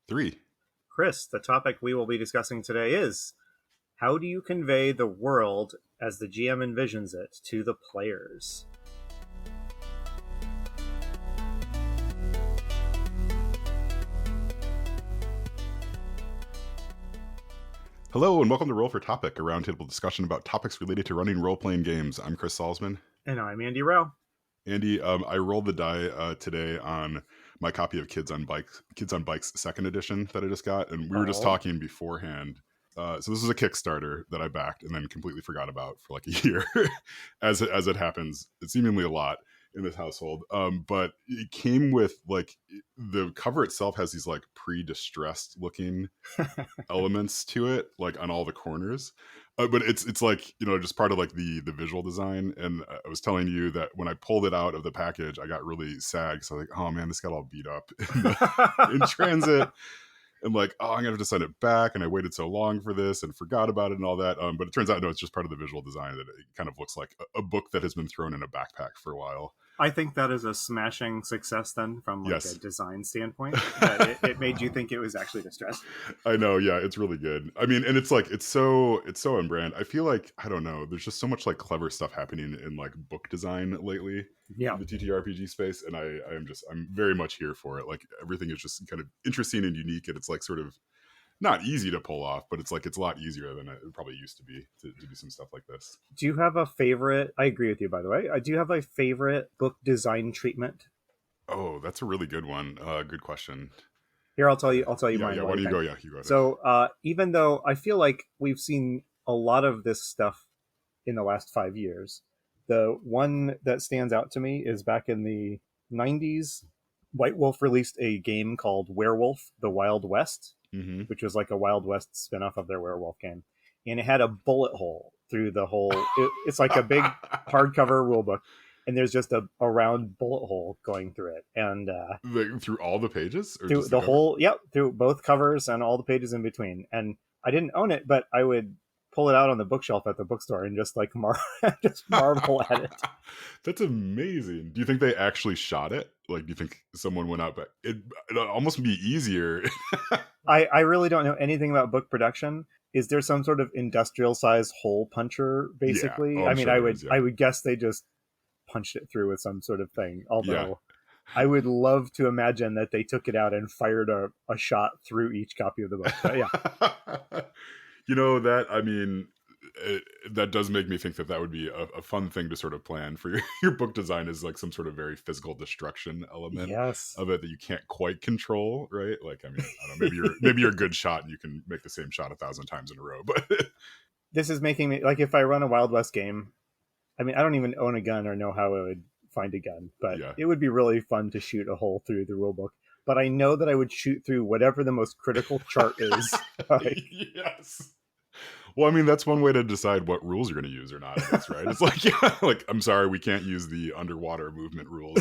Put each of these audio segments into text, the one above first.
Three. Chris, the topic we will be discussing today is how do you convey the world as the GM envisions it to the players? Hello, and welcome to Roll for Topic, a roundtable discussion about topics related to running role-playing games. I'm Chris Salzman. And I'm Andy Rowe. Andy, I rolled the die today on my copy of Kids on Bikes second edition that I just got, and we were just talking beforehand. So this is a Kickstarter that I backed and then completely forgot about for like a year, as it happens. It's seemingly a lot in this household. But it came with like the cover itself has these like pre-distressed looking elements to it, like on all the corners. But it's like, just part of like the visual design. And I was telling you that when I pulled it out of the package, I got really sad. So I was like, oh man, this got all beat up in transit. And like, oh, I'm gonna have to send it back. And I waited so long for this and forgot about it and all that. But it turns out, no, it's just part of the visual design that it kind of looks like a book that has been thrown in a backpack for a while. I think that is a smashing success then from like Yes. a design standpoint. That it made you think it was actually distressed. I know, yeah, it's really good. I mean, and it's like it's so on brand. I feel like, I don't know, there's just so much like clever stuff happening in like book design lately Yeah. in the TTRPG space, and I'm very much here for it. Like everything is just kind of interesting and unique, and it's like sort of not easy to pull off, but it's like it's a lot easier than it probably used to be to do some stuff like this. Do you have a favorite? I agree with you, by the way. Do you have a favorite book design treatment? Oh, that's a really good one. Good question. Here, I'll tell you mine. Yeah. Why don't you go? Yeah, you go ahead. So, even though I feel like we've seen a lot of this stuff in the last 5 years, the one that stands out to me is back in the 90s. White Wolf released a game called Werewolf: The Wild West, which was like a Wild West spinoff of their werewolf game, and it had a bullet hole through the whole. It's like a big hardcover rulebook, and there's just a round bullet hole going through it, and through all the pages, or through the whole, through both covers and all the pages in between. And I didn't own it, but I would pull it out on the bookshelf at the bookstore and just like just marvel at it. That's amazing. Do you think they actually shot it? Like, do you think someone went out, but it'd almost be easier? I really don't know anything about book production. Is there some sort of industrial size hole puncher, basically? Yeah. I mean, sure I would guess they just punched it through with some sort of thing. Although I would love to imagine that they took it out and fired a shot through each copy of the book. But yeah. That does make me think that would be a fun thing to sort of plan for your book design, is like some sort of very physical destruction element of it that you can't quite control, right? Like, I mean, I don't know, maybe you're a good shot and you can make the same shot 1,000 times in a row, but this is making me like, if I run a Wild West game, I mean, I don't even own a gun or know how I would find a gun, but it would be really fun to shoot a hole through the rulebook. But I know that I would shoot through whatever the most critical chart is. Yes. Well, I mean, that's one way to decide what rules you're going to use or not, I guess, right? It's like, like, I'm sorry, we can't use the underwater movement rules.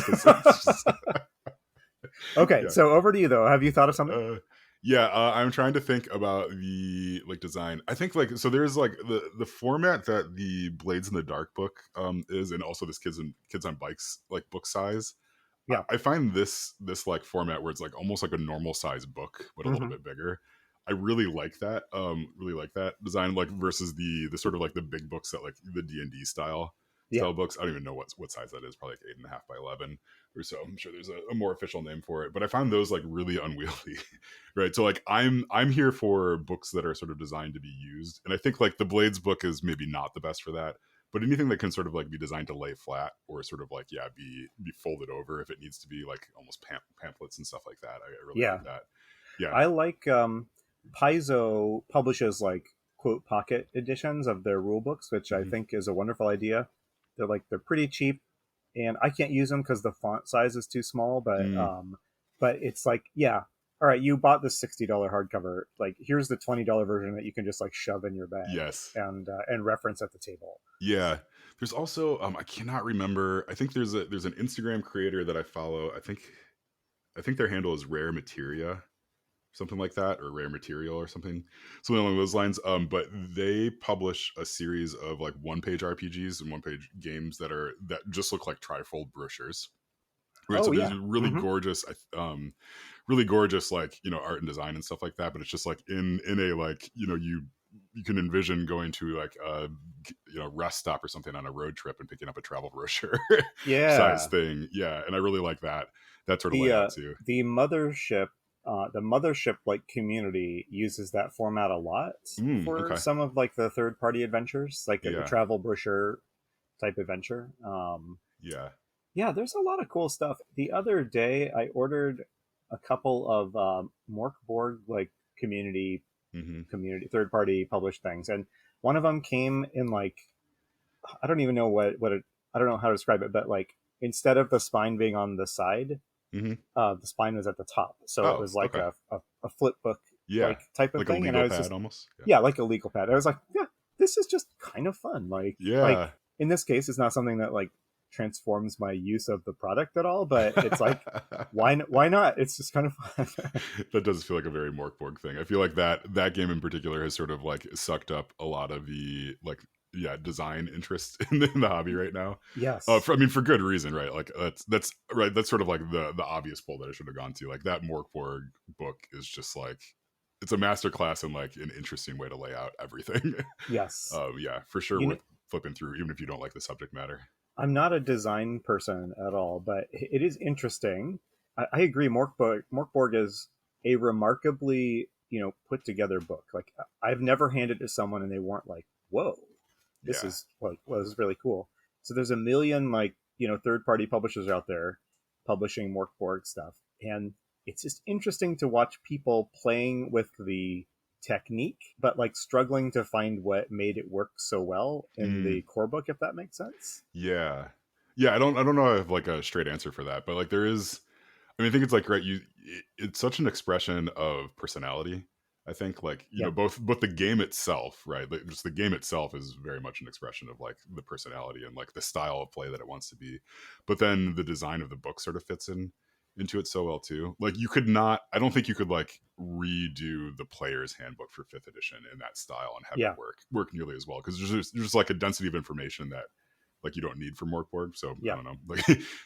Okay, so over to you, though. Have you thought of something? I'm trying to think about the like design. I think like, so there's like the format that the Blades in the Dark book is, and also this Kids on Bikes like book size. Yeah, I find this like format where it's like almost like a normal size book, but a little bit bigger. I really like that. Really like that design, like versus the sort of like the big books that like the D&D style books. I don't even know what size that is. Probably like 8.5 by 11 or so. I'm sure there's a more official name for it, but I find those like really unwieldy, right? So like I'm here for books that are sort of designed to be used, and I think like the Blades book is maybe not the best for that. But anything that can sort of like be designed to lay flat or sort of like be folded over if it needs to be, like almost pamphlets and stuff like that. I really like that. Yeah, I like. Paizo publishes like quote pocket editions of their rule books, which I think is a wonderful idea. They're pretty cheap, and I can't use them because the font size is too small. But it's like, all right, you bought this $60 hardcover. Like, here's the $20 version that you can just like shove in your bag. Yes, and reference at the table. Yeah, there's also I cannot remember. I think there's an Instagram creator that I follow. I think their handle is Rare Materia, something like that, or Rare Material or something along those lines. But they publish a series of like one-page RPGs and one-page games that just look like trifold brochures. right? So Oh there's yeah. really Hmm. gorgeous, really gorgeous, like, art and design and stuff like that. But it's just like in a, like, you can envision going to like a rest stop or something on a road trip and picking up a travel brochure size Yeah. thing. Yeah, and I really like that sort of The layout too. the mothership the mothership like community uses that format a lot for Okay. some of like the third party adventures, like the Yeah. travel brochure type adventure. Yeah. Yeah, there's a lot of cool stuff. The other day, I ordered a couple of Morkborg like community Hmm. community third party published things, and one of them came in like I don't even know what it, I don't know how to describe it, but like instead of the spine being on the side, Hmm. the spine was at the top, so it Oh, was like okay. a flip book Yeah, like type of like a thing, and I legal was pad just almost. Yeah. yeah, like a legal pad. I was like, yeah, this is just kind of fun. Like Yeah. in this case, it's not something that like transforms my use of the product at all, but it's like why not? It's just kind of fun. That does feel like a very Morkborg thing. I feel like that game in particular has sort of like sucked up a lot of the, like, yeah, design interest in the hobby right now. Yes. I mean, for good reason, right? Like that's right. That's sort of like the obvious pull that I should have gone to. Like that Morkborg book is just like, it's a masterclass in like an interesting way to lay out everything. Yes. Yeah, for sure You know, worth flipping through, even if you don't like the subject matter. I'm not a design person at all, but it is interesting. I agree. Morkborg is a remarkably put together book. Like I've never handed it to someone and they weren't like, "Whoa, this Yeah. is like well, this is really cool." So there's a million like third party publishers out there publishing Morkborg stuff, and it's just interesting to watch people playing with the technique, but like struggling to find what made it work so well in the Mm. core book, if that makes sense. Yeah. Yeah, I don't know if I have like a straight answer for that, but like there is, I mean, I think it's like, right, it's such an expression of personality. I think, like, Yeah. both the game itself, right? Like, just the game itself is very much an expression of like the personality and like the style of play that it wants to be. But then the design of the book sort of fits into it so well too. Like you could not, I don't think you could like redo the player's handbook for fifth edition in that style and have it Yeah. work nearly as well, because there's just like a density of information that like you don't need for Morkborg. So I Yeah. don't know. Like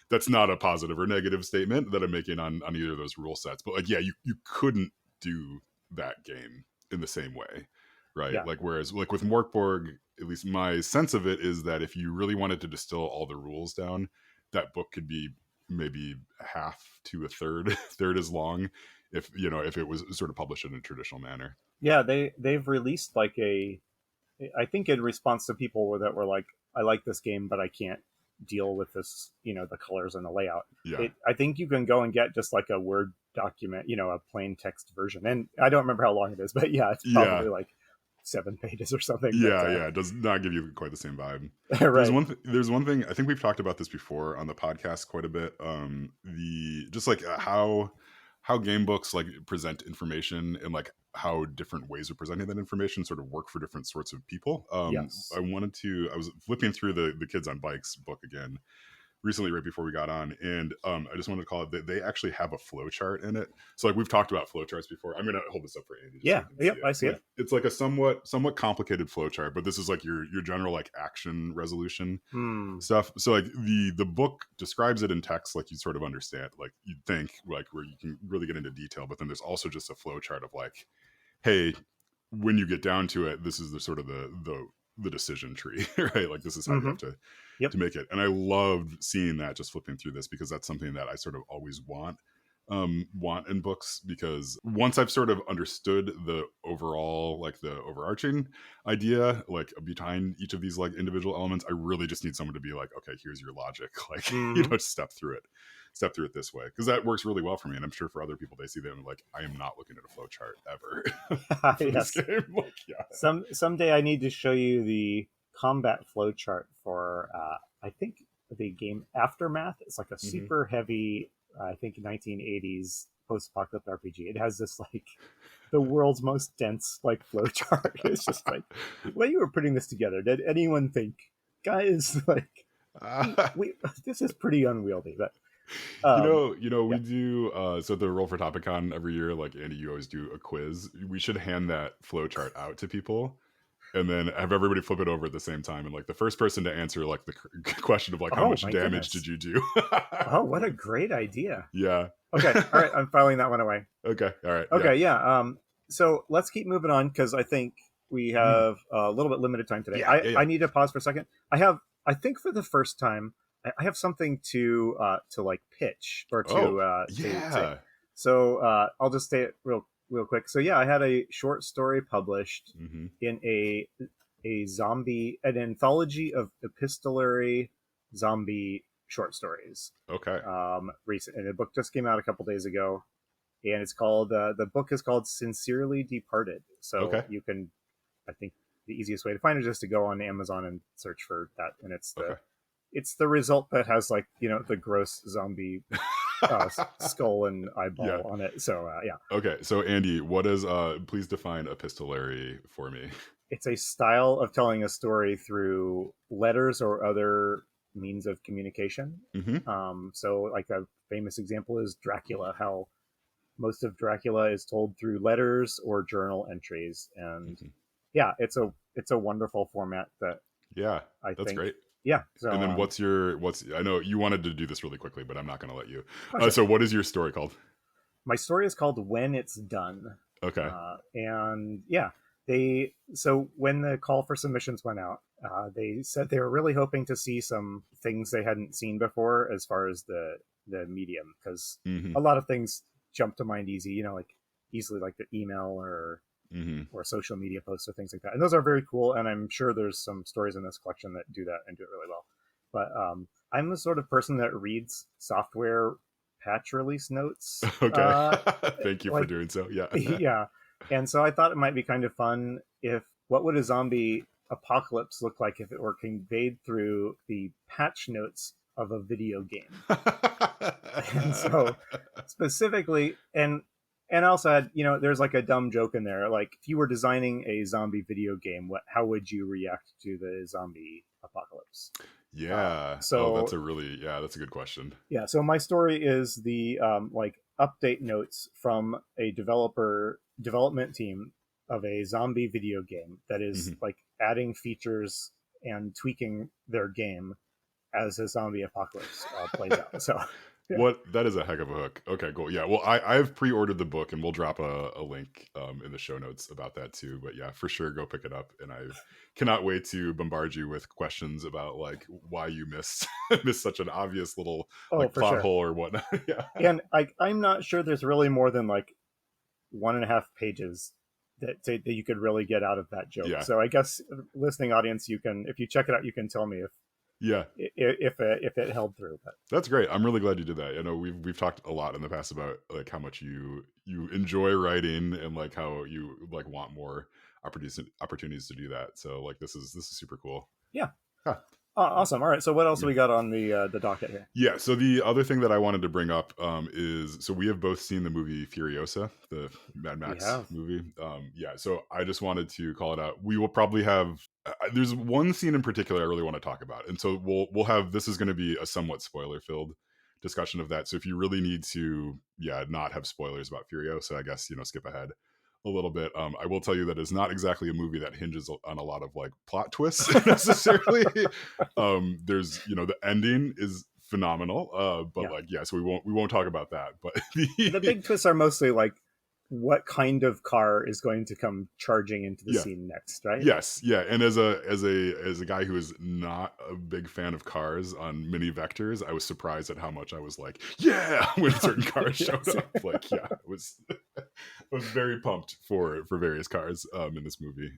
that's not a positive or negative statement that I'm making on either of those rule sets. But like, yeah, you couldn't do that game in the same way, right? Yeah. Like whereas like with Morkborg, at least my sense of it is that if you really wanted to distill all the rules down, that book could be maybe half to a third third as long if it was sort of published in a traditional manner. Yeah. They've released like I think in response to people that were like, I like this game, but I can't deal with this, the colors and the layout. Yeah. I think you can go and get just like a Word document, a plain text version. And I don't remember how long it is, but yeah, it's Yeah. probably like 7 pages or something. But Yeah, it does not give you quite the same vibe. right. There's one thing, I think we've talked about this before on the podcast quite a bit. The just like how game books like present information and like how different ways of presenting that information sort of work for different sorts of people. Yes. I was flipping through the Kids on Bikes book again recently, right before we got on, and I just wanted to call it that they actually have a flow chart in it. So like we've talked about flow charts before. I'm gonna hold this up for Andy just so Yeah. you can see Yep. it. I see Like it. it's like a somewhat complicated flow chart, but this is like your general like action resolution Hmm. stuff. So like the book describes it in text, like you sort of understand, like you'd think, like where you can really get into detail. But then there's also just a flow chart of like, hey, when you get down to it, this is the sort of the decision tree, right? Like this is how you Mm-hmm. have Yep. to make it. And I loved seeing that just flipping through this, because that's something that I sort of always want in books, because once I've sort of understood the overall, like the overarching idea like behind each of these like individual elements, I really just need someone to be like, okay, here's your logic, like Mm-hmm. step through it this way, because that works really well for me, and I'm sure for other people, they see them like, I am not looking at a flow chart ever for this Yes. game. Like, yeah. Someday I need to show you the combat flow chart for I think the game Aftermath. It's like a Hmm. super heavy, I think 1980s post-apocalyptic RPG. It has this like the world's most dense like flow chart. It's just like when you were putting this together, did anyone think, guys, like we this is pretty unwieldy, but We yeah. do so the Roll for Topicon every year, like Andy, you always do a quiz. We should hand that flow chart out to people and then have everybody flip it over at the same time, and like the first person to answer like the question of like how Oh much my damage did goodness. you do. Oh, what a great idea. Yeah. Okay. All right. I'm filing that one away. Okay, all right, yeah. Okay. Yeah. So let's keep moving on because I think we Mm. have a little bit limited time today. Yeah, I, yeah, yeah. I need to pause for a second. I think for the first time, I have something to like pitch or Oh, to say. yeah. So I'll just say it real quick. So yeah, I had a short story published Hmm. in an anthology of epistolary zombie short stories. Okay. Recent, and the book just came out a couple days ago, and it's called the book is called Sincerely Departed. So Okay. you can, I think the easiest way to find it is just to go on Amazon and search for that, and Okay. it's the result that has like the gross zombie skull and Yeah. eyeball on it. So yeah, Okay. So Andy, what is please define epistolary for me. it's a style of telling a story through letters or other means of communication. Hmm. So like a famous example is Dracula, how most of Dracula is told through letters or journal entries, and Hmm. yeah, it's a wonderful format that Yeah, I that's think. great. Yeah, so And then what's I know you wanted to do this really quickly, but I'm not going to let you. oh, sure. So what is your story called? My story is called When It's Done, Okay. and yeah, they so when the call for submissions went out, they said they were really hoping to see some things they hadn't seen before as far as the medium, because Hmm. a lot of things jump to mind easy, like easily, like the email Hmm. or social media posts or things like that. And those are very cool. And I'm sure there's some stories in this collection that do that and do it really well. But I'm the sort of person that reads software patch release notes. Okay. Thank you for Like, doing so. Yeah. yeah. And so I thought it might be kind of fun if what would a zombie apocalypse look like if it were conveyed through the patch notes of a video game. And so specifically, and also had, there's like a dumb joke in there, like if you were designing a zombie video game, how would you react to the zombie apocalypse? Yeah. Oh, So that's a good question. yeah, so my story is the like update notes from a development team of a zombie video game that is Hmm. like adding features and tweaking their game as a zombie apocalypse plays out. So yeah. What that is a heck of a hook. Okay, cool. Yeah, well, I've pre-ordered the book, and we'll drop a link in the show notes about that too. But yeah, for sure, go pick it up. And I cannot wait to bombard you with questions about like why you missed missed such an obvious little Oh, like for plot sure. hole or whatnot. Yeah, And I'm not sure there's really more than like 1.5 pages that you could really get out of that joke. yeah, So I guess listening audience, you can, if you check it out, you can tell me yeah. if it held through. But That's great. I'm really glad you did that. You know, we've talked a lot in the past about like how much you enjoy writing and like how you like want more opportunities to do that. So like this is super cool. yeah, Huh. awesome. All right. So what else do we got on the docket here? Yeah. So the other thing that I wanted to bring up is so we have both seen the movie Furiosa, the Mad We Max have. movie. Yeah. So I just wanted to call it out. We will probably have. There's one scene in particular I really want to talk about, and so we'll have this is going to be a somewhat spoiler filled discussion of that. So if you really need to, yeah, not have spoilers about Furiosa, I guess skip ahead a little bit. I will tell you that it's not exactly a movie that hinges on a lot of like plot twists necessarily. There's the ending is phenomenal, but Yeah. like yeah, so we won't talk about that. But The big twists are mostly like what kind of car is going to come charging into the yeah, scene next, right? yes, yeah, and as a guy who is not a big fan of cars on mini vectors, I was surprised at how much I was like, yeah, when certain cars showed Yes. up. Like, yeah, it was I was very pumped for various cars in this movie.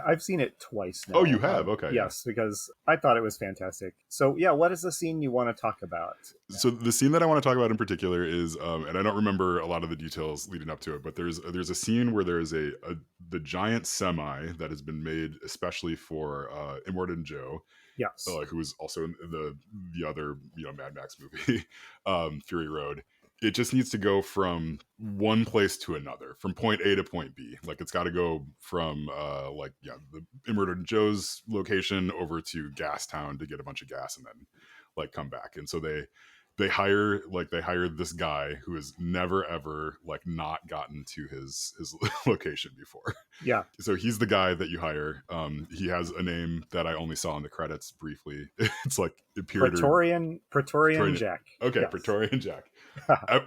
I've seen it twice Oh, now. you have? Okay, yeah. Yes, because I thought it was fantastic. So yeah, what is the scene you want to talk about? Yeah. So the scene that I want to talk about in particular is, and I don't remember a lot of the details leading up to it, but there's a scene where there is the giant semi that has been made especially for Immortan Joe, Yes. who was also in the other Mad Max movie, Fury Road. It just needs to go from one place to another, from point A to point B. Like it's got to go from the Immortan Joe's location over to Gas Town to get a bunch of gas and then like come back. And so they hire this guy who has never ever like not gotten to his location before. Yeah. So he's the guy that you hire. He has a name that I only saw in the credits briefly. It's like Imperator Praetorian Praetorian. Jack. Okay, Yes. Praetorian Jack.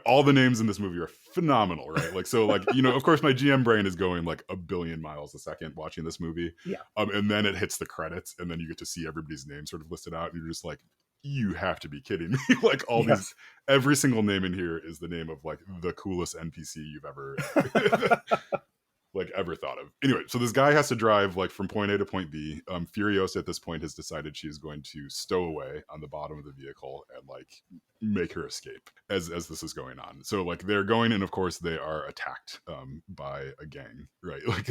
All the names in this movie are phenomenal, right? Like, so, like, of course, my GM brain is going like a billion miles a second watching this movie, Yeah. and then it hits the credits, and then you get to see everybody's name sort of listed out, and you're just like, you have to be kidding me! Like, Yes. every single name in here is the name of like the coolest NPC you've ever like ever thought of. Anyway, so this guy has to drive like from point A to point B. Furiosa at this point has decided she's going to stow away on the bottom of the vehicle and like make her escape as this is going on. So like they're going, and of course they are attacked by a gang, right? Like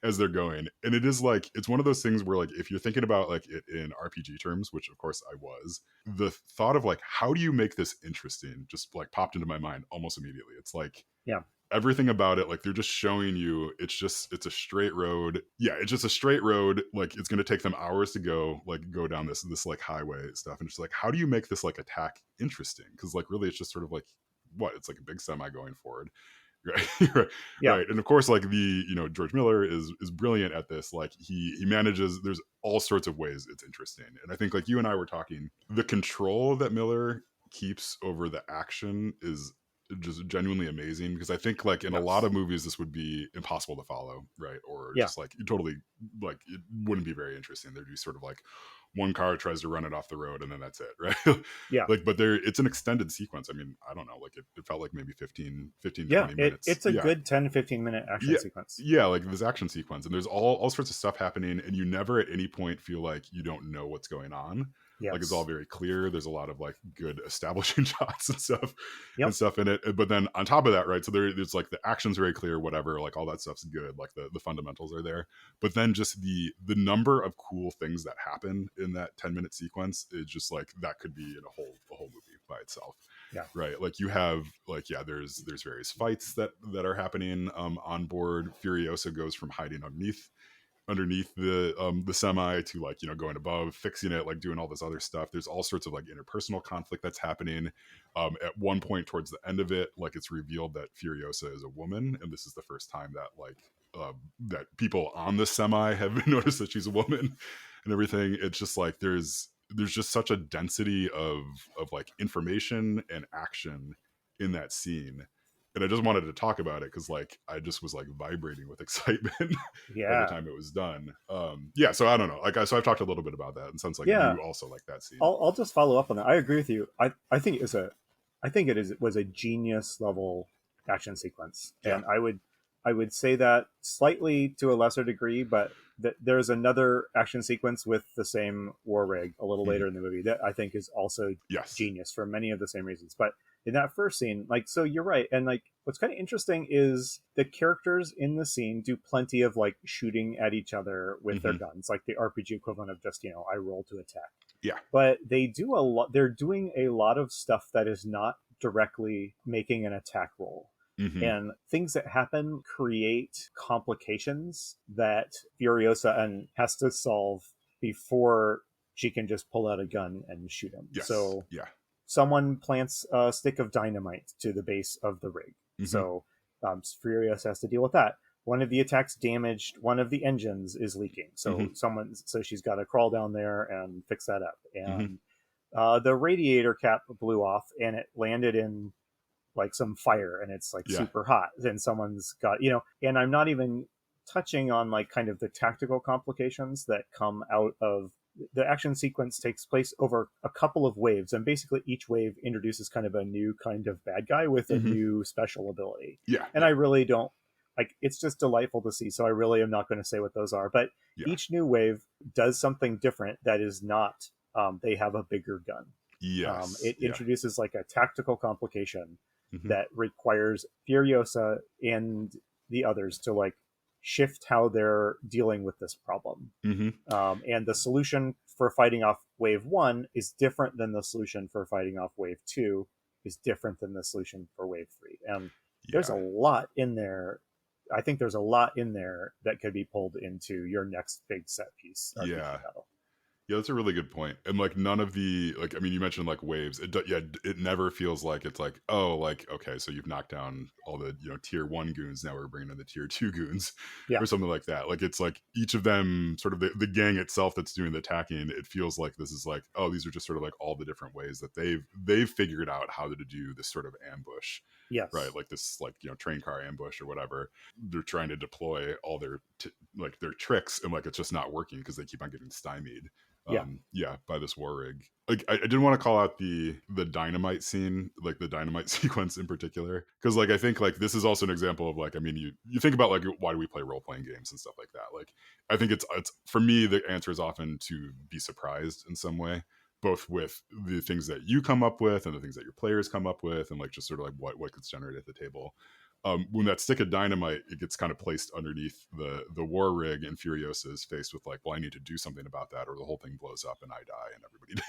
as they're going, and it is like it's one of those things where like if you're thinking about like it in RPG terms, which of course I was, the thought of like how do you make this interesting just like popped into my mind almost immediately. It's like Yeah. everything about it, like they're just showing you it's a straight road. Yeah, it's just a straight road. Like it's going to take them hours to go down this like highway stuff, and it's like how do you make this like attack interesting? Because like really it's just sort of like what it's like a big semi going forward, right? Yeah. Right. And of course like the George Miller is brilliant at this. Like he manages, there's all sorts of ways it's interesting, and I think like you and I were talking, the control that Miller keeps over the action is just genuinely amazing, because I think like in a lot Yes. of movies this would be impossible to follow, right? Or Yeah. just like you totally like it wouldn't be very interesting. There'd be sort of like one car tries to run it off the road and then that's it, right? Yeah. Like but there it's an extended sequence. I mean, I don't know, like it felt like maybe 15 Yeah. 20 minutes. It's a good 10-15 minute action Yeah, sequence. yeah, like this action sequence, and there's all sorts of stuff happening, and you never at any point feel like you don't know what's going on. Like it's all Yes. very clear. There's a lot of like good establishing shots and Yep. stuff in it. But then on top of that, right? So there's like the action's very clear, whatever. Like all that stuff's good. Like the fundamentals are there. But then just the number of cool things that happen in that 10-minute sequence is just like that could be in a whole movie by itself, Yeah. right? Like you have like yeah, there's various fights that are happening on board. Furiosa goes from hiding underneath the semi to like going above, fixing it, like doing all this other stuff. There's all sorts of like interpersonal conflict that's happening. At one point towards the end of it, like it's revealed that Furiosa is a woman, and this is the first time that like that people on the semi have noticed that she's a woman and everything. It's just like there's just such a density of like information and action in that scene, and I just wanted to talk about it because like I just was like vibrating with excitement by the Yeah. time it was done. Yeah, so I don't know. So I've talked a little bit about that, and sounds like Yeah. you also like that scene. I'll just follow up on that. I agree with you. I think it was a genius level action sequence, Yeah. and I would say that slightly to a lesser degree, but there's another action sequence with the same war rig a little Mhm. later in the movie that I think is also Yes. genius for many of the same reasons. But in that first scene, like, so you're right, and like what's kind of interesting is the characters in the scene do plenty of like shooting at each other with their Hmm. guns, like the RPG equivalent of just I roll to attack. Yeah. But they do a lot. They're doing a lot of stuff that is not directly making an attack roll. Hmm. And things that happen create complications that Furiosa and has to solve before she can just pull out a gun and shoot him. Yes. So Yeah. someone plants a stick of dynamite to the base of the rig. Hmm. So Furiosa has to deal with that. One of the attacks damaged one of the engines is leaking. Hmm. So she's got to crawl down there and fix that up. Hmm. And the radiator cap blew off and it landed in like some fire and it's like Yeah. super hot. Then someone's got, and I'm not even touching on like kind of the tactical complications that come out of the action sequence. Takes place over a couple of waves, and basically each wave introduces kind of a new kind of bad guy with a Hmm. new special ability. Yeah. And I really don't like, it's just delightful to see. So I really am not going to say what those are, but Yeah. each new wave does something different that is not they have a bigger gun. Yes. It Yeah. introduces like a tactical complication Hmm. that requires Furiosa and the others to like shift how they're dealing with this problem. Hmm. And the solution for fighting off wave one is different than the solution for fighting off wave two, is different than the solution for wave three. And there's a Yeah. lot in there. I think there's a lot in there that could be pulled into your next big set piece RPG Yeah. battle. Yeah, that's a really good point. And like none of the like, I mean, you mentioned like waves. Yeah, it never feels like it's like, oh, like okay, so you've knocked down all the tier one goons. Now we're bringing in the tier two goons, Yeah. or something like that. Like it's like each of them, sort of the gang itself that's doing the attacking. It feels like this is like, oh, these are just sort of like all the different ways that they've figured out how to do this sort of ambush, right? Yes. Like this like train car ambush or whatever. They're trying to deploy all their like their tricks, and like it's just not working because they keep on getting stymied, Yeah. yeah, by this war rig. Like I did want to call out the dynamite scene, like the dynamite sequence in particular, because like I think like this is also an example of like, I mean, you think about like why do we play role playing games and stuff like that. Like I think it's for me the answer is often to be surprised in some way, both with the things that you come up with and the things that your players come up with, and like just sort of like what gets generated at the table. When that stick of dynamite, it gets kind of placed underneath the war rig, and Furiosa is faced with like, well, I need to do something about that, or the whole thing blows up and I die, and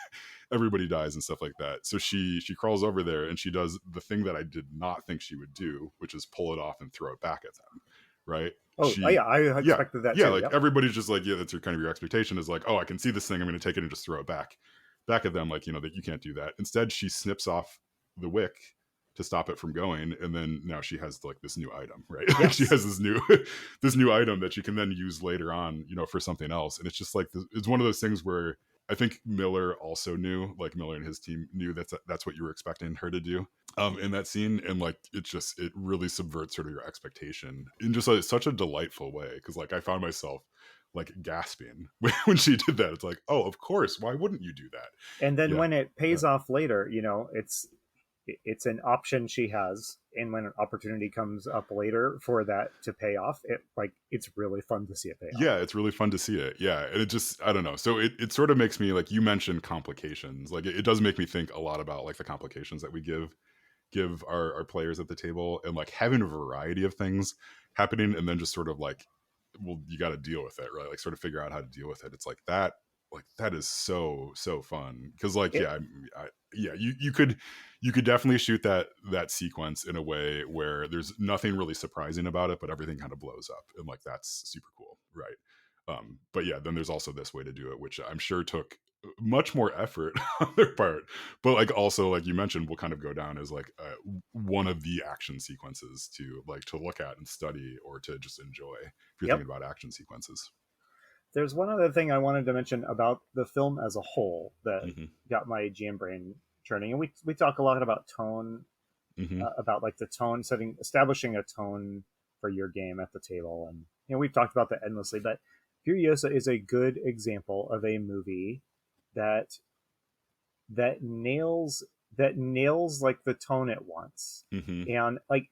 everybody dies and stuff like that. So she crawls over there and she does the thing that I did not think she would do, which is pull it off and throw it back at them, right? Oh yeah, I Yeah, expected that yeah, too. like Yep. everybody's just like, yeah, that's your kind of your expectation is like, oh, I can see this thing, I'm going to take it and just throw it back at them, like that you can't do that. Instead, she snips off the wick to stop it from going, and then now she has like this new item, right? She Yes. has this new this new item that she can then use later on, for something else. And it's just like it's one of those things where I think Miller also knew, like Miller and his team knew that's what you were expecting her to do, in that scene. And like it really subverts sort of your expectation in just like such a delightful way, because like I found myself like gasping when she did that. It's like, oh, of course, why wouldn't you do that? And then Yeah, when it yeah, pays off later, it's an option she has, and when an opportunity comes up later for that to pay off, it's really fun to see it pay off. yeah, it's really fun to see it. Yeah, and it just, I don't know, so it sort of makes me, like you mentioned, complications, like it does make me think a lot about like the complications that we give our players at the table, and like having a variety of things happening, and then just sort of like, well, you got to deal with it, right? Like sort of figure out how to deal with it. It's like that is so fun, because like It, yeah, yeah, you could definitely shoot that sequence in a way where there's nothing really surprising about it, but everything kind of blows up, and like that's super cool, right? But yeah, then there's also this way to do it, which I'm sure took much more effort on their part, but like also like you mentioned, will kind of go down as like one of the action sequences to like to look at and study, or to just enjoy if you're yep. thinking about action sequences. There's one other thing I wanted to mention about the film as a whole that Hmm. got my GM brain churning, and we talk a lot about tone, Hmm. about like the tone setting, establishing a tone for your game at the table, and we've talked about that endlessly. But Furiosa is a good example of a movie that that nails like the tone it wants, Hmm. and like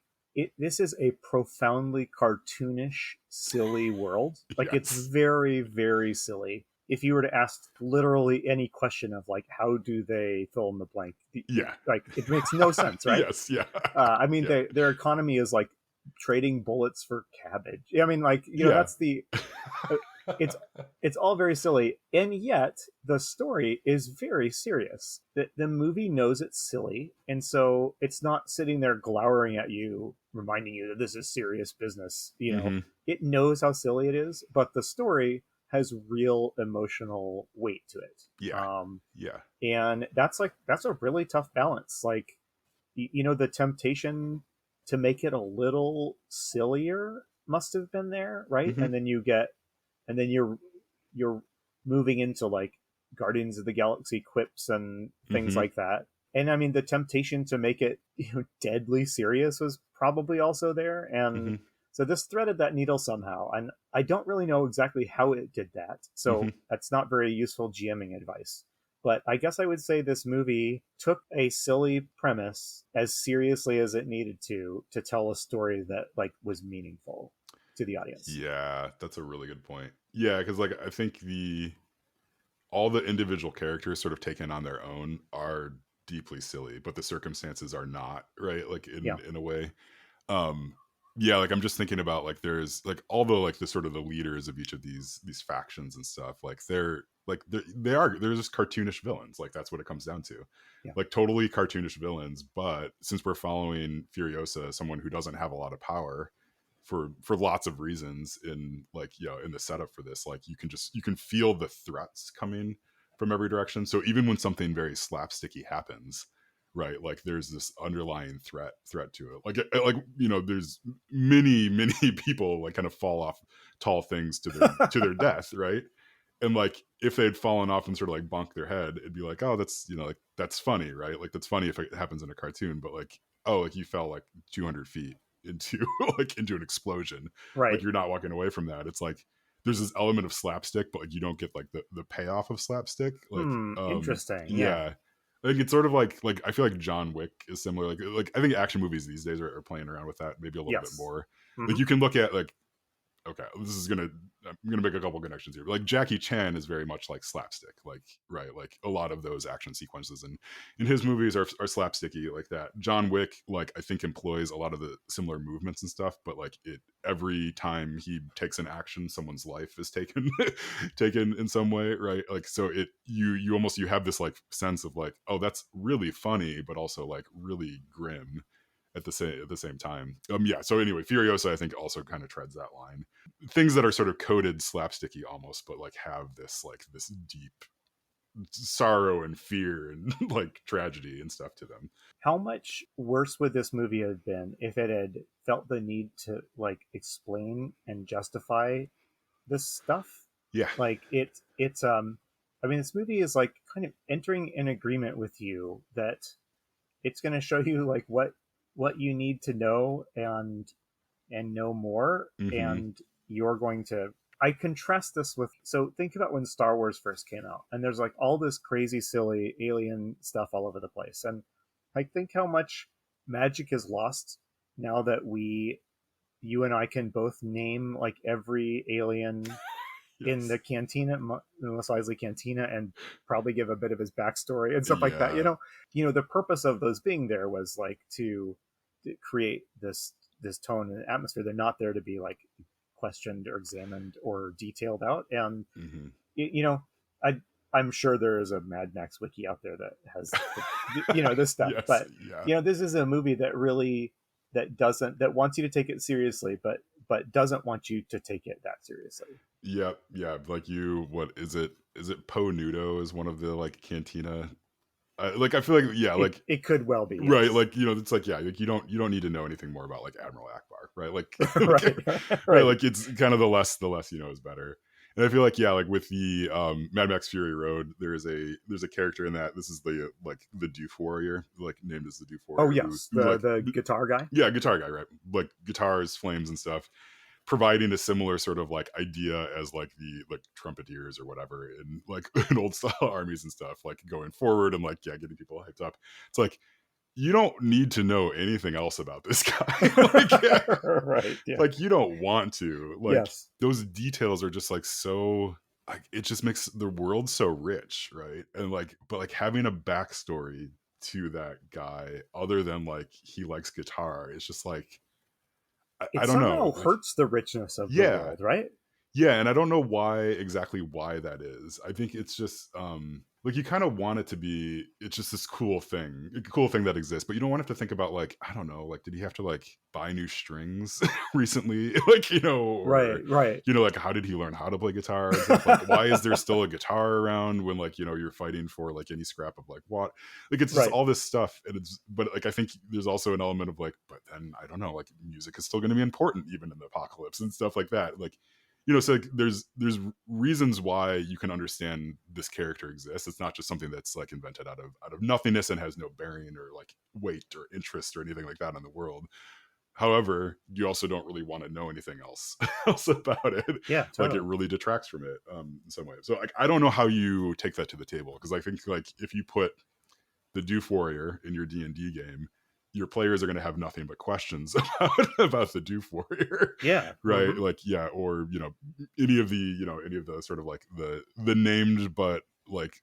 this is a profoundly cartoonish, silly world. Like it's Yes. very very silly. If you were to ask literally any question of like how do they fill in the blank, Yeah. like it makes no sense, right? Yes. Yeah. I mean, Yeah. their economy is like trading bullets for cabbage. I mean, like Yeah. that's the uh, it's all very silly, and yet the story is very serious. The movie knows it's silly, and so it's not sitting there glowering at you, reminding you that this is serious business. Hmm. It knows how silly it is, but the story has real emotional weight to it. Yeah. Yeah. And that's a really tough balance. Like the temptation to make it a little sillier must have been there, right? Hmm. And then you're moving into like Guardians of the Galaxy quips and things Hmm. like that. And I mean, the temptation to make it deadly serious was probably also there. And Hmm. so this threaded that needle somehow, and I don't really know exactly how it did that. Hmm. So that's not very useful GMing advice. But I guess I would say this movie took a silly premise as seriously as it needed to tell a story that like was meaningful to the audience. Yeah, that's a really good point. Yeah, because like I think the all the individual characters sort of taken on their own are deeply silly, but the circumstances are not, right? Like Yeah. in a way. um yeah, like I'm just thinking about like there's like all the like the sort of the leaders of each of these factions and stuff, like they're just cartoonish villains, like that's what it comes down to, Yeah. like totally cartoonish villains. But since we're following Furiosa, someone who doesn't have a lot of power for lots of reasons, in like in the setup for this, like you can feel the threats coming from every direction. So even when something very slapsticky happens, right, like there's this underlying threat to it. Like there's many people like kind of fall off tall things to their death, right? And like if they'd fallen off and sort of like bonk their head, it'd be like, oh, that's like that's funny, right? Like that's funny if it happens in a cartoon, but like, oh, like you fell like 200 feet into like into an explosion, like Right. you're not walking away from that. It's like there's this element of slapstick, but like you don't get like the payoff of slapstick. Like Interesting. Yeah. yeah, I think it's sort of like I feel like John Wick is similar. Like I think action movies these days are playing around with that maybe a little bit Yes. more. Like Hmm. you can look at like, okay, I'm gonna make a couple connections here. Like Jackie Chan is very much like slapstick, like right, like a lot of those action sequences in his movies are slapsticky like that. John Wick, like I think employs a lot of the similar movements and stuff, but like it every time he takes an action, someone's life is taken taken in some way, right? Like so it you almost you have this like sense of like, oh, that's really funny, but also like really grim at the same time. Yeah. So anyway, Furiosa I think also kind of treads that line. Things that are sort of coded slapsticky almost, but like have this deep sorrow and fear and like tragedy and stuff to them. How much worse would this movie have been if it had felt the need to like explain and justify this stuff? Yeah. Like it's I mean, this movie is like kind of entering an agreement with you that it's going to show you like what you need to know and know more, Mm-hmm. and you're going to. I contrast this with, so think about when Star Wars first came out and there's like all this crazy silly alien stuff all over the place, and I think how much magic is lost now that you and I can both name like every alien in Yes. the cantina, Mos Eisley cantina, and probably give a bit of his backstory and stuff like that. Yeah. The purpose of those being there was like to create this tone and atmosphere. They're not there to be like questioned or examined or detailed out. And Mm-hmm. you know, I I'm sure there is a Mad Max wiki out there that has this stuff, Yes. but Yeah. this is a movie that really that wants you to take it seriously, but doesn't want you to take it that seriously. Yep. Yeah. Like you, what is it? Is it Po Nudo is one of the like cantina? Like I feel like yeah, like It could well be, right, yes. like it's like yeah, like you don't need to know anything more about like Admiral Akbar, right? Like, like Right. right, Right. like it's kind of the less you know is better. And I feel like yeah, like with the Mad Max Fury Road, there's a character in that. This is the like the Doof Warrior, like named as the Doof Oh Warrior, yes, who like the guitar guy. yeah, guitar guy, right? Like guitars, flames, and stuff, providing a similar sort of like idea as like the like trumpeteers or whatever in like in old style armies and stuff, like going forward and like yeah, getting people hyped up. It's like you don't need to know anything else about this guy. Right. Yeah. like you don't want to. Like Yes. those details are just like so like it just makes the world so rich, right? And like but like having a backstory to that guy other than like he likes guitar, it's just like I It don't know. somehow Like hurts the richness of the yeah, world, right? yeah, and I don't know why exactly why that is. I think it's just like you kind of want it to be it's just this cool thing that exists, but you don't want to have to think about like I don't know, like did he have to like buy new strings recently? Like, or Right. Right. like how did he learn how to play guitar and stuff? Like why is there still a guitar around when like, you're fighting for like any scrap of like what? Like it's just Right. all this stuff and it's but like I think there's also an element of like but then I don't know, like music is still going to be important even in the apocalypse and stuff like that. Like so like there's reasons why you can understand this character exists. It's not just something that's like invented out of nothingness and has no bearing or like weight or interest or anything like that in the world. However, you also don't really want to know anything else else about it. Yeah. Like it Totally. really detracts from it in some way. So like I don't know how you take that to the table because I think like if you put the Doof Warrior in your D&D game, your players are going to have nothing but questions about the Doof Warrior, Yeah. right? Hmm. Like, yeah, or any of the sort of like the named but like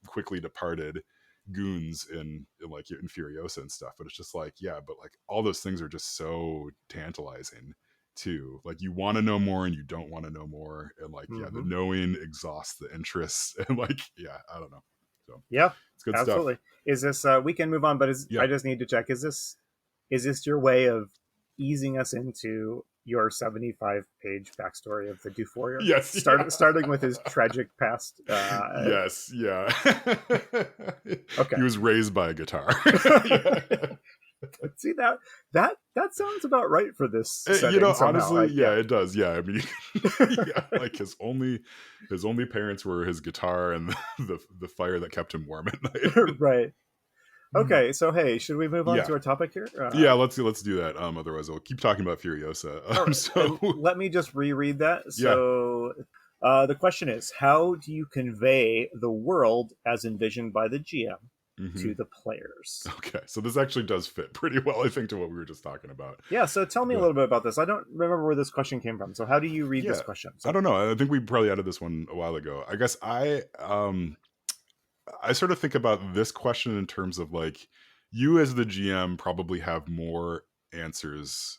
quickly departed goons in like in Furiosa and stuff. But it's just like, yeah, but like all those things are just so tantalizing too. Like you want to know more and you don't want to know more, and like yeah, the Hmm. knowing exhausts the interest, and like yeah, I don't know. So Yeah. it's good stuff. Absolutely. Is this? We can move on, but Yeah. I just need to check. Is this your way of easing us into your 75-page backstory of the Dufourier, Yes, yeah. starting with his tragic past. Yes, yeah. Okay. He was raised by a guitar. Yeah. See, that sounds about right for this You setting know, somehow. honestly, Like, yeah, yeah. it does. Yeah, I mean, yeah, like his only parents were his guitar and the fire that kept him warm at night. Right. Okay, so hey, should we move on Yeah, to our topic here? yeah. Let's do that. Otherwise, we'll keep talking about Furiosa. All right, and So let me just reread that. yeah. So, the question is, how do you convey the world as envisioned by the GM Hmm. to the players? Okay, so this actually does fit pretty well, I think, to what we were just talking about. Yeah, so tell me a But little bit about this. I don't remember where this question came from. So, how do you read this yeah, question? I So, don't know. I think we probably added this one a while ago. I guess I sort of think about this question in terms of like you as the GM probably have more answers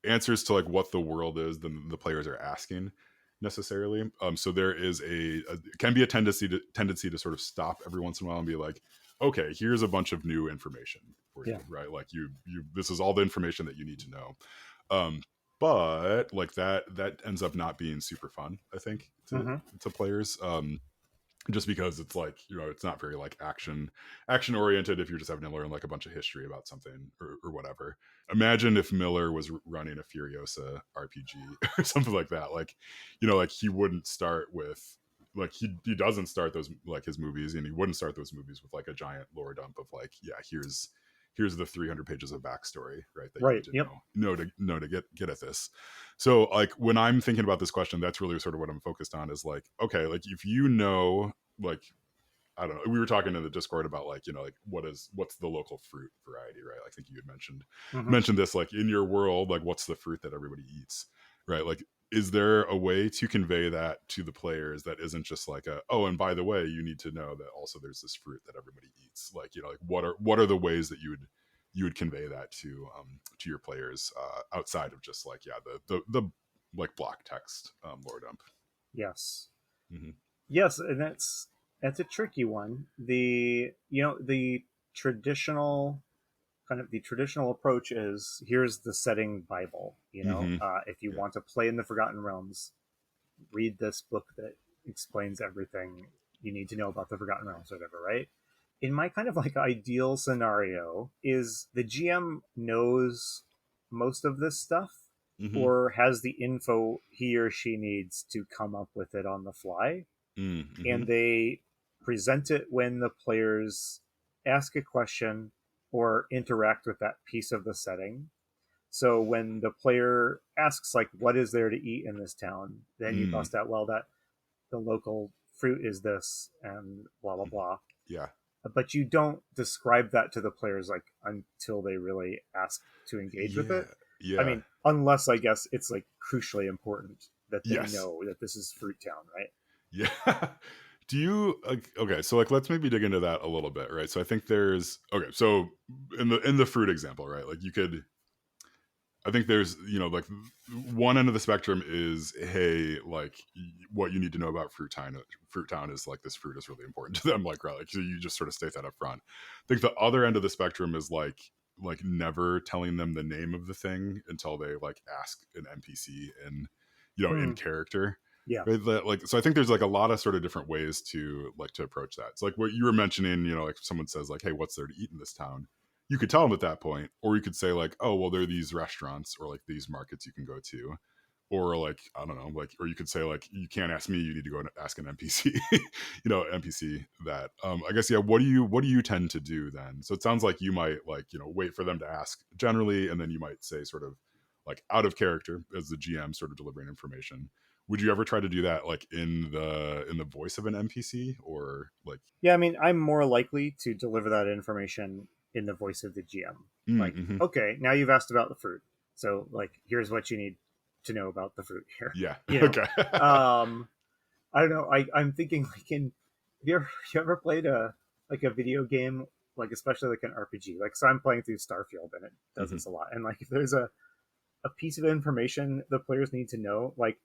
to like what the world is than the players are asking necessarily. So there is can be a tendency to sort of stop every once in a while and be like, okay, here's a bunch of new information for yeah. you, right? Like you this is all the information that you need to know. Um, but like that ends up not being super fun, I think, Mm-hmm. to players. Just because it's like, it's not very like action oriented if you're just having to learn like a bunch of history about something or whatever. Imagine if Miller was running a Furiosa RPG or something like that. Like, like he wouldn't start with like he doesn't start those like his movies, and he wouldn't start those movies with like a giant lore dump of like, yeah, here's the 300 pages of backstory, right, that you need Right. to Yep. know to get at this. So like when I'm thinking about this question, that's really sort of what I'm focused on is like, okay, like if like, I don't know, we were talking in the Discord about like, like what's the local fruit variety, right? I think you had Mm-hmm. mentioned this, like in your world, like what's the fruit that everybody eats, right? Like, is there a way to convey that to the players that isn't just like oh, and by the way, you need to know that also there's this fruit that everybody eats? Like, like what are the ways that you would convey that to your players outside of just like, yeah, the like block text lore dump. Yes. Hmm. Yes, and that's a tricky one. The traditional the traditional approach is here's the setting Bible. Hmm. If you Yeah. want to play in the Forgotten Realms, read this book that explains everything you need to know about the Forgotten Realms or whatever, right? In my kind of like ideal scenario, is the GM knows most of this stuff Hmm. or has the info he or she needs to come up with it on the fly, Mm-hmm. and they present it when the players ask a question or interact with that piece of the setting. So when the player asks like what is there to eat in this town, then you Mm. bust out, well, that the local fruit is this and blah blah blah. Yeah. But you don't describe that to the players like until they really ask to engage with Yeah. it. I Yeah. mean, unless I guess it's like crucially important that they Yes. know that this is Fruit Town, right? Yeah. Do you like, okay, so like let's maybe dig into that a little bit, right? So I think there's okay, so in the fruit example, right? Like you could I think there's, like one end of the spectrum is, hey, like what you need to know about Fruit Town. Fruit Town is like this fruit is really important to them, like right, like so you just sort of state that up front. I think the other end of the spectrum is like never telling them the name of the thing until they like ask an NPC in, in Hmm. character. Yeah. Right? Like so I think there's like a lot of sort of different ways to approach that. It's like what you were mentioning, like if someone says like, hey, what's there to eat in this town? You could tell them at that point, or you could say like, oh, well, there are these restaurants or like these markets you can go to, or like, I don't know, like, or you could say like, you can't ask me, you need to go and ask an NPC, NPC that. I guess, yeah. What do you tend to do then? So it sounds like you might like, wait for them to ask generally, and then you might say sort of like out of character as the GM sort of delivering information. Would you ever try to do that like in the voice of an NPC or like? Yeah, I mean, I'm more likely to deliver that information in the voice of the GM. Like, Mm-hmm. okay, now you've asked about the fruit. So, like, here's what you need to know about the fruit here. Yeah. You Okay. um, I don't know. I'm thinking like have you ever played a video game, like especially like an RPG? Like, so I'm playing through Starfield and it does Hmm. this a lot. And like if there's a piece of information the players need to know, like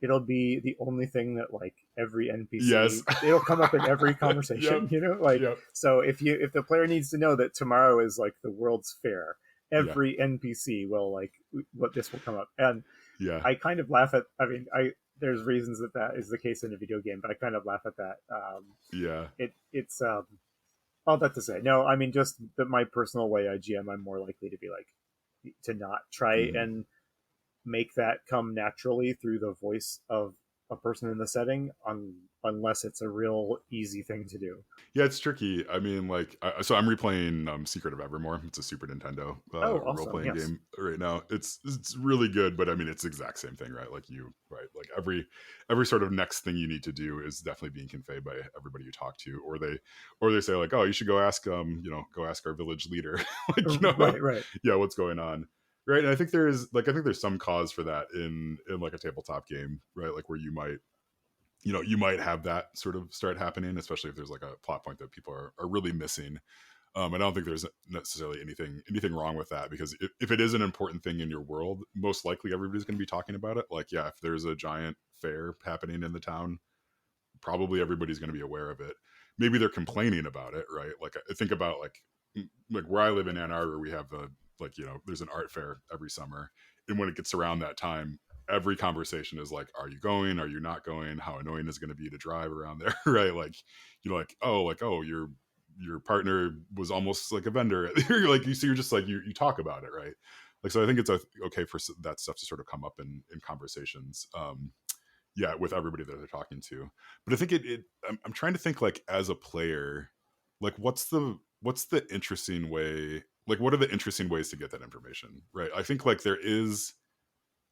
it'll be the only thing that like every Yes. NPC, it'll come up in every Yep. conversation, like Yep. so if the player needs to know that tomorrow is like the World's Fair, Yeah. every NPC will like what this will come up, and Yeah. I kind of laugh at. I mean, I there's reasons that that is the case in a video game, but I kind of laugh at that. Yeah. It's all that to say, no, I mean just that my personal way I GM, I'm more likely to be like to not try Mhm. and make that come naturally through the voice of a person in the setting, unless it's a real easy thing to do. Yeah, it's tricky. I mean, like, so I'm replaying Secret of Evermore. It's a Super Nintendo Oh, role awesome! playing Yes. game right now. It's really good, but I mean, it's the exact same thing, right? Like right? Like every sort of next thing you need to do is definitely being conveyed by everybody you talk to, or they say like, oh, you should go ask go ask our village leader, like Right, right. yeah, what's going on. Right, and I think there's some cause for that in like a tabletop game, right? Like where you might have that sort of start happening, especially if there's like a plot point that people are really missing. I don't think there's necessarily anything wrong with that, because if it is an important thing in your world, most likely everybody's going to be talking about it. Like, yeah, if there's a giant fair happening in the town, probably everybody's going to be aware of it. Maybe they're complaining about it, right? Like I think about like where I live in Ann Arbor, we have a like there's an art fair every summer, and when it gets around that time, every conversation is like, are you going? Are you not going? How annoying is it going to be to drive around there, right? Like like oh your partner was almost like a vendor. You're like you're just like you talk about it, right? Like so I think it's okay for that stuff to sort of come up in conversations. Yeah, with everybody that they're talking to. But I think I'm trying to think like as a player, like what's the interesting way, like what are the interesting ways to get that information, right? I think like there is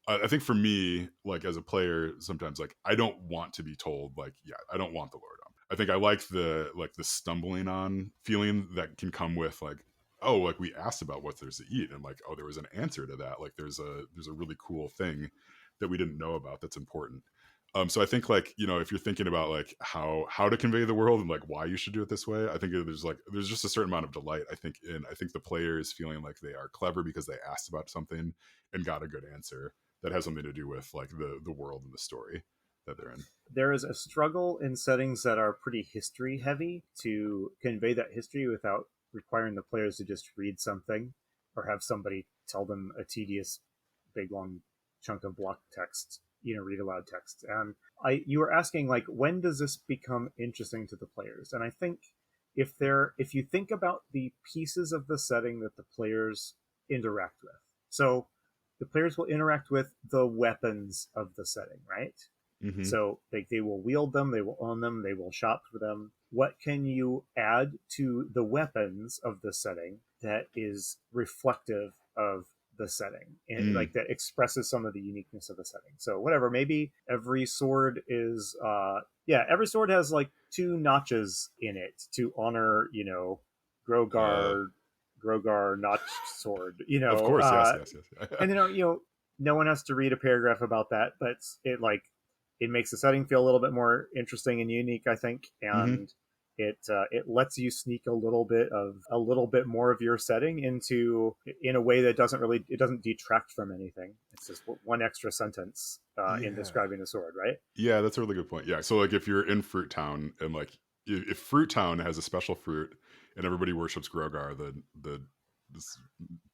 I think for me, like as a player, sometimes like I don't want to be told like, yeah, I don't want the Lord on. I think I like the stumbling on feeling that can come with like, oh, like we asked about what there's to eat, and like, oh, there was an answer to that. Like there's a really cool thing that we didn't know about that's important. So I think like if you're thinking about like how to convey the world and like why you should do it this way, I think there's just a certain amount of delight. I think the player is feeling like they are clever because they asked about something and got a good answer that has something to do with like the world and the story that they're in. There is a struggle in settings that are pretty history heavy to convey that history without requiring the players to just read something or have somebody tell them a tedious, big long chunk of block text, read aloud text. And you were asking like, when does this become interesting to the players? And I think if you think about the pieces of the setting that the players interact with, so the players will interact with the weapons of the setting, right? Mm-hmm. So they will wield them, they will own them, they will shop for them. What can you add to the weapons of the setting that is reflective of the setting and Mm. like that expresses some of the uniqueness of the setting? So whatever, maybe every sword is every sword has like two notches in it to honor, Uh, Grogar notched sword, of course, yes. and no one has to read a paragraph about that, but it makes the setting feel a little bit more interesting and unique, I think, Mm-hmm. and it lets you sneak a little bit more of your setting into in a way that doesn't detract from anything. It's just one extra sentence in Yeah, describing the sword, right? yeah, that's a really good point. Yeah, so like if you're in Fruit Town and like if Fruit Town has a special fruit and everybody worships Grogar, the this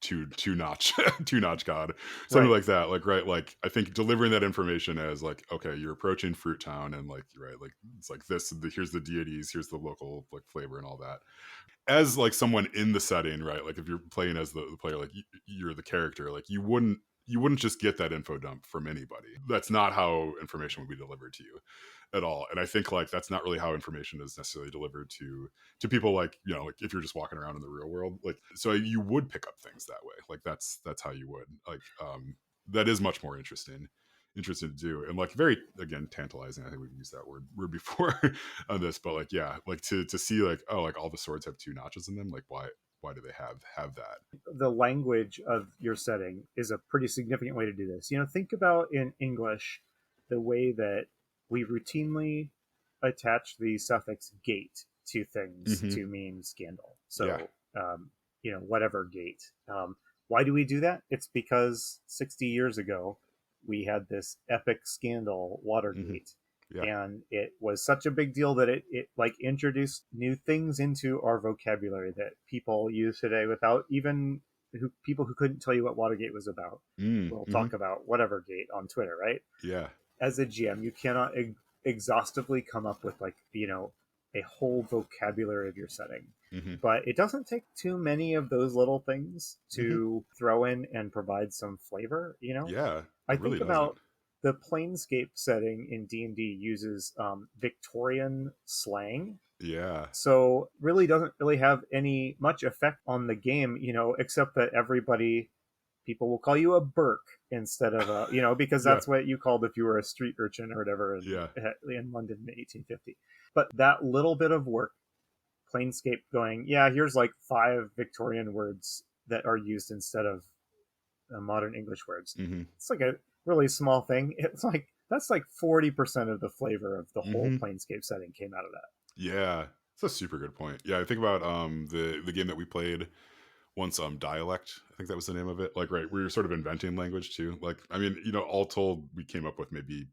two notch two notch god, something Right. like that, like right, like I think delivering that information as like, okay, you're approaching Fruit Town and like right, like it's like here's the deities, here's the local like flavor and all that, as like someone in the setting, right? Like if you're playing as the player, like you're the character, like you wouldn't just get that info dump from anybody. That's not how information would be delivered to you at all. And I think like that's not really how information is necessarily delivered to people, like like if you're just walking around in the real world, like so you would pick up things that way. Like that's how you would like that is much more interesting to do, and like very again tantalizing. I think we've used that word before on this, but like yeah, like to see like, oh, like all the swords have two notches in them, like why do they have that? The language of your setting is a pretty significant way to do this. Think about in English the way that we routinely attach the suffix gate to things Hmm. to mean scandal. Yeah. So, whatever gate. Why do we do that? It's because 60 years ago we had this epic scandal, Hmm. Watergate, Yeah. and it was such a big deal that it like introduced new things into our vocabulary that people use today without even people who couldn't tell you what Watergate was about will Mm-hmm. talk about whatever gate on Twitter, right? Yeah. As a GM, you cannot exhaustively come up with like a whole vocabulary of your setting, Mm-hmm. but it doesn't take too many of those little things Mm-hmm. to throw in and provide some flavor. Yeah, I it really think doesn't. about the Planescape setting in D&D uses Victorian slang, Yeah. so really doesn't really have any much effect on the game, except that people will call you a Burke instead of because Yeah. that's what you called if you were a street urchin or whatever Yeah. in London in 1850. But that little bit of work, Planescape going, yeah, here's like 5 Victorian words that are used instead of modern English words. Mm-hmm. It's like a really small thing. It's like that's like 40% of the flavor of the whole Mm-hmm. Planescape setting came out of that. Yeah. It's a super good point. Yeah, I think about the game that we played once, Dialect, I think that was the name of it. Like, right, we were sort of inventing language too. Like, I mean, all told, we came up with maybe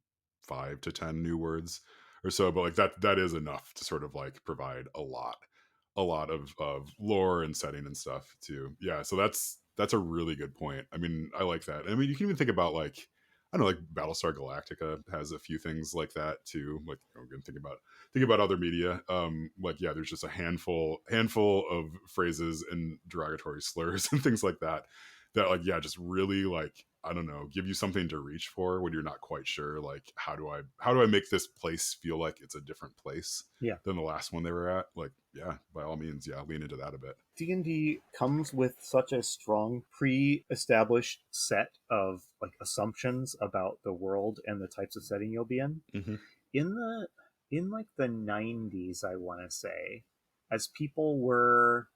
5 to 10 new words or so, but like that is enough to sort of like provide a lot of lore and setting and stuff too. Yeah, so that's a really good point. I mean, I like that. I mean, you can even think about like, I don't know, like Battlestar Galactica has a few things like that too. Like, I'm gonna think about other media. Like, yeah, there's just a handful of phrases and derogatory slurs and things like that like, yeah, just really like, I don't know, give you something to reach for when you're not quite sure, like, how do I make this place feel like it's a different place Yeah. than the last one they were at? Like, yeah, by all means, yeah, lean into that a bit. D&D comes with such a strong pre-established set of like assumptions about the world and the types of setting you'll be in. Mm-hmm. In like the 90s, I want to say, as people were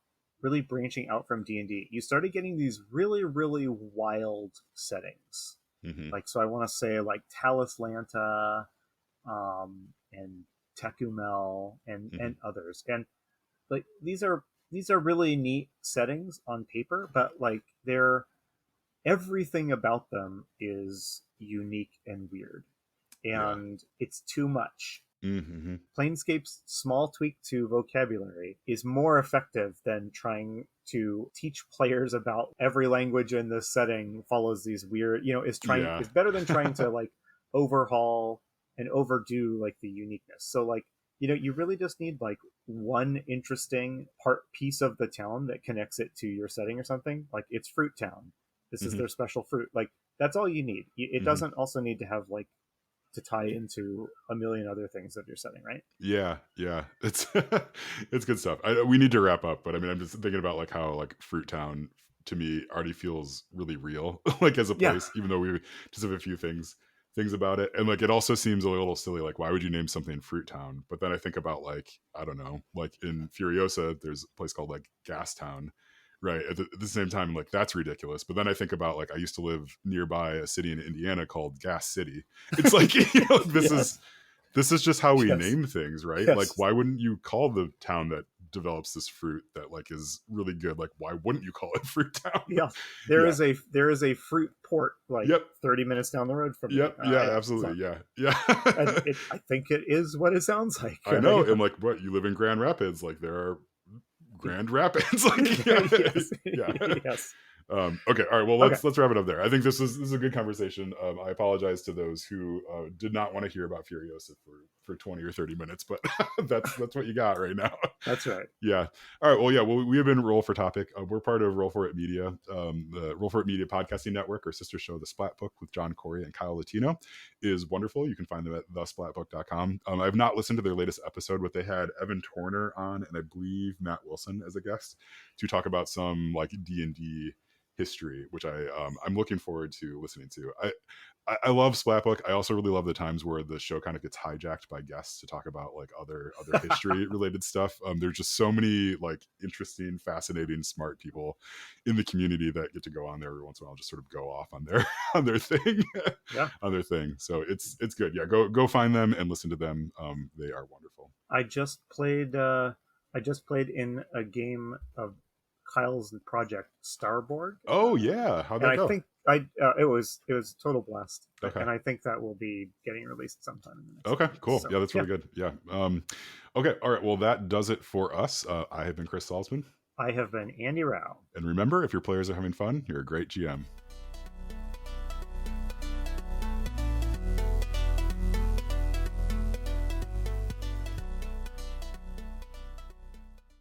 really branching out from D&D, you started getting these really really wild settings. Mm-hmm. Like, so I want to say like Talislanta, and Tecumel, Mm-hmm. and others. And like these are really neat settings on paper, but like they're everything about them is unique and weird, Yeah. and it's too much. Mm-hmm. Planescape's small tweak to vocabulary is more effective than trying to teach players about every language in this setting follows these weird, Yeah. is better than trying to like overhaul and overdo like the uniqueness. So like, you really just need like one interesting piece of the town that connects it to your setting or something. Like, it's Fruit Town. This is Mm-hmm. their special fruit. Like, that's all you need. It Mm-hmm. doesn't also need to have like to tie into a million other things of your setting, right? Yeah, yeah, it's it's good stuff. We need to wrap up, but I mean, I'm just thinking about like how like Fruit Town to me already feels really real, like as a Yeah, place, even though we just have a few things about it, and like it also seems a little silly. Like, why would you name something Fruit Town? But then I think about like, I don't know, like in Furiosa, there's a place called like Gas Town, right? At the same time, like that's ridiculous. But then I think about like I used to live nearby a city in Indiana called Gas City. It's like this yes, is just how we yes, name things, right? Like, yes, why wouldn't you call the town that develops this fruit that like is really good? Like, why wouldn't you call it Fruit Town? yeah. Yeah. There is a fruit port like Yep. 30 minutes down the road from me. Yep. Yeah. Yeah, so, Absolutely. Yeah. Yeah. and I think it is what it sounds like. I know. And like, what, you live in Grand Rapids? Like, there are Grand Rapids. Like, yeah. Yes, Yeah. yes. Okay, all right. Well, Okay, let's wrap it up there. I think this is a good conversation. I apologize to those who did not want to hear about Furiosa for 20 or 30 minutes, but that's what you got right now. that's right. Yeah. All right. Well, yeah. Well, we have been Roll for Topic. We're part of Roll for It Media, the Roll for It Media podcasting network. Our sister show, The Splat Book, with John Corey and Kyle Latino, is wonderful. You can find them at thesplatbook.com. I've not listened to their latest episode, but they had Evan Torner on, and I believe Matt Wilson as a guest to talk about some like D&D history, which I'm looking forward to listening to. I love Splatbook. I also really love the times where the show kind of gets hijacked by guests to talk about like other history related stuff. There's just so many like interesting, fascinating, smart people in the community that get to go on there every once in a while, just sort of go off on their on their thing, Yeah, on their thing. So it's good. Yeah, go find them and listen to them. They are wonderful. I just played. I just played in a game of Kyle's project Starboard, Oh yeah, how'd and that I go? think it was a total blast, Okay. and I think that will be getting released sometime in the next Okay, few weeks. cool. So Yeah, that's yeah, really good. Yeah. Okay. All right. Well, that does it for us. I have been Chris Salzman. I have been Andy Rao. And remember, if your players are having fun, you're a great GM.